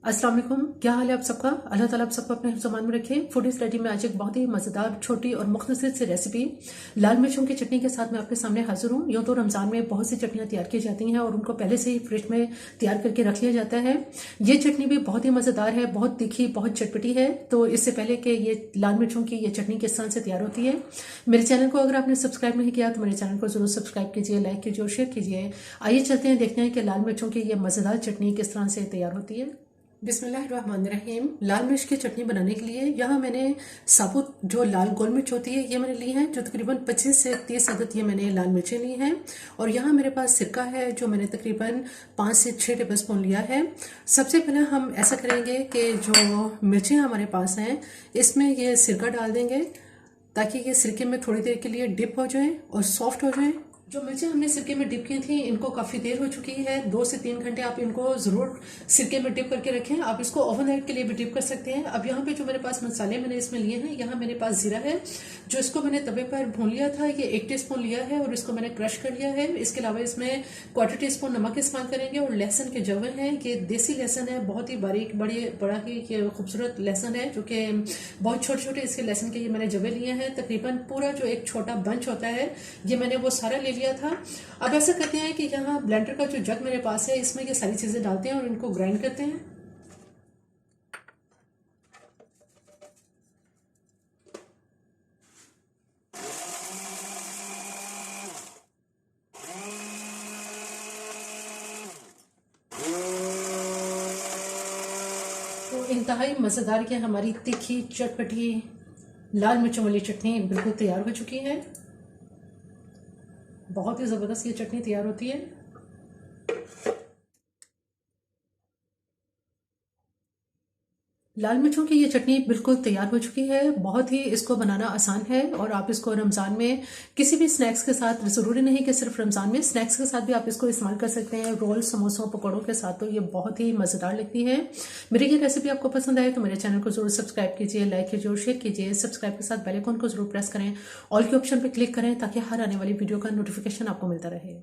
अस्सलाम वालेकुम। क्या हाल है आप सबका? अल्लाह ताला आप सबको अपने हिफ्ज़-ए-मान में रखे। फूड इज रेडी में आज एक बहुत ही मज़ेदार, छोटी और मुख्तसर सी रेसिपी लाल मिर्चों की चटनी के साथ मैं आपके सामने हाजिर हूँ। यूँ तो रमज़ान में बहुत सी चटनियाँ तैयार की जाती हैं और उनको पहले से ही फ्रिज में तैयार करके रख लिया जाता है। ये चटनी भी बहुत ही मज़ेदार है, बहुत तीखी, बहुत चटपटी है। तो इससे पहले कि ये लाल मिर्चों की ये चटनी किस तरह से तैयार होती है, मेरे चैनल को अगर आपने सब्सक्राइब नहीं किया तो मेरे चैनल को ज़रूर सब्सक्राइब कीजिए, लाइक कीजिए और शेयर कीजिए। आइए चलते हैं, देखते हैं कि लाल मिर्चों की ये मज़ेदार चटनी किस तरह से तैयार होती है। बिस्मिल्लाहिर्रहमानिर्रहीम। लाल मिर्च की चटनी बनाने के लिए यहाँ मैंने साबुत जो लाल गोल मिर्च होती है ये मैंने ली है, जो तकरीबन 25 से 30 अदद ये मैंने लाल मिर्चें ली हैं। और यहाँ मेरे पास सिरका है जो मैंने तकरीबन 5 से 6 टेबल स्पून लिया है। सबसे पहले हम ऐसा करेंगे कि जो मिर्चें हमारे पास हैं इसमें ये सिरका डाल देंगे ताकि ये सिरके में थोड़ी देर के लिए डिप हो जाए और सॉफ्ट हो जाए। जो मिर्चें हमने सिरके में डिप की थी इनको काफ़ी देर हो चुकी है, 2 से 3 घंटे आप इनको ज़रूर सिरके में डिप करके रखें। आप इसको ओवरनाइट के लिए भी डिप कर सकते हैं। अब यहाँ पे जो मेरे पास मसाले मैंने इसमें लिए हैं, यहाँ मेरे पास जीरा है जो इसको मैंने तवे पर भून लिया था, ये 1 टीस्पून लिया है और इसको मैंने क्रश कर लिया है। इसके अलावा इसमें 1/4 टीस्पून नमक इस्तेमाल करेंगे और लहसुन के जवे हैं, ये देसी लहसुन है, बहुत ही बारीक बड़ा ही खूबसूरत लहसुन है जो कि बहुत छोटे छोटे इसके लहसुन के ये मैंने जवे लिए हैं। तकरीबन पूरा जो एक छोटा बंच होता है ये मैंने वो सारा ले लिया था। अब ऐसा करते हैं कि यहाँ ब्लेंडर का जो जग मेरे पास है इसमें ये सारी चीजें डालते हैं और इनको ग्राइंड करते हैं। तो इंतहाई मज़ेदार की हमारी तीखी चटपटी लाल मिर्चों वाली चटनी बिल्कुल तैयार हो चुकी है। बहुत ही ज़बरदस्त ये चटनी तैयार होती है। लाल मिर्चों की ये चटनी बिल्कुल तैयार हो चुकी है। बहुत ही इसको बनाना आसान है और आप इसको रमज़ान में किसी भी स्नैक्स के साथ, ज़रूरी नहीं कि सिर्फ रमज़ान में, स्नैक्स के साथ भी आप इसको इस्तेमाल कर सकते हैं, रोल, समोसों, पकौड़ों के साथ। तो ये बहुत ही मज़ेदार लगती है। मेरी ये रेसिपी आपको पसंद आए तो मेरे चैनल को ज़रूर सब्सक्राइब कीजिए, लाइक कीजिए और शेयर कीजिए। सब्सक्राइब के साथ बेल आइकन को ज़रूर प्रेस करें, ऑल के ऑप्शन पर क्लिक करें ताकि हर आने वाली वीडियो का नोटिफिकेशन आपको मिलता रहे।